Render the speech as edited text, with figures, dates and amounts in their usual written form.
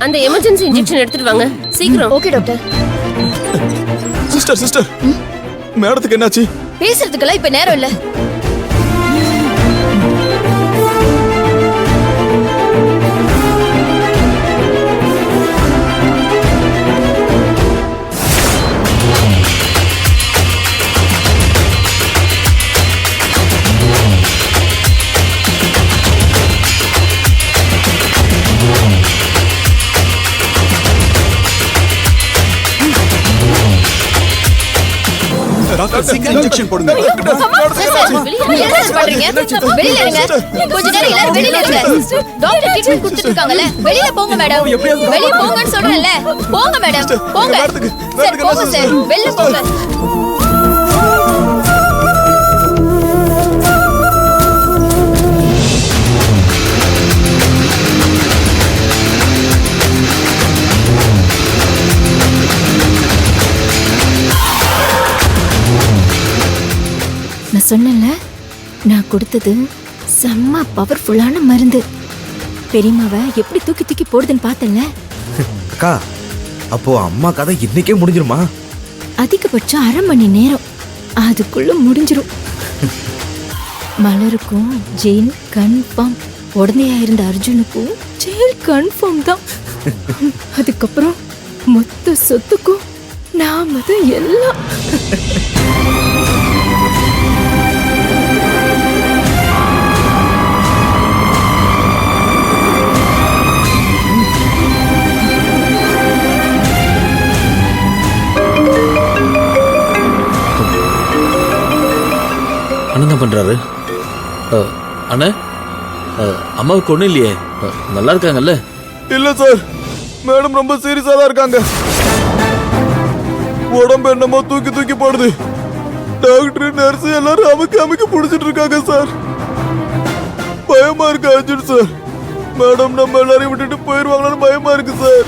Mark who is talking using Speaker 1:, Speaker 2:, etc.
Speaker 1: அந்த emergency injection எடுத்துட்டு வாங்க சீக்கிரம்.
Speaker 2: Okay doctor.
Speaker 3: சிஸ்டர் மேடத்துக்கு என்னாச்சு?
Speaker 2: பேசுறதுக்கெல்லாம் இப்ப நேரம் இல்ல.
Speaker 3: டாக்டர் சீக்கிரம் இன்ஜெக்ஷன் போடுங்க.
Speaker 2: வெளியில இருங்க. கொஞ்ச நேரம் எல்லாரும் வெளியில இருங்க. டாக்டர் ட்ரீட்மென்ட் கொடுத்துட்டு இருக்காங்கல. வெளியில போங்க மேடம். வெளிய போங்கன்னு சொல்றேன்ல. போங்க மேடம். போங்க. சார் போங்க சார். வெளியில போங்க.
Speaker 4: நான் சொன்னேன்ல, நான் கொடுத்தது செம்ம பவர்ஃபுல்லான மருந்து. பெரியம்மாவை எப்படி தூக்கி தூக்கி போடுதுன்னு பார்த்தல.
Speaker 5: அக்கா, அப்போ அம்மா கதை இன்னைக்கே முடிஞ்சிருமா?
Speaker 4: அதிகபட்சம் 1/2 மணி நேரம், அதுக்குள்ள முடிஞ்சிரும். மலருக்கும் ஜெயின் கன்ஃபார்ம், உடனேயா இருந்த அர்ஜுனுக்கும் ஜெயில் கன்ஃபார்ம் தான். அதுக்கப்புறம் மொத்த சொத்துக்கும் நாம தான் எல்லாம்.
Speaker 6: அண்ணன் தான் பண்றாரு. அண்ணா, அம்மாவுக்கு ஒண்ணும் இல்லையே, நல்லா இருக்காங்கல்ல?
Speaker 3: இல்ல சார், மேடம் ரொம்ப சீரியஸா தான் இருக்காங்க. உடம்பு என்னமோ தூக்கி தூக்கி போடுது. டாக்டர் நர்ஸ் எல்லாரும் அமுக்கி புடிச்சிட்டு இருக்காங்க சார். பயமா இருக்கு அர்ஜுன் சார். மேடம் நம்ம எல்லாரையும் விட்டுட்டு போயிருவாங்கன்னு பயமா இருக்கு சார்.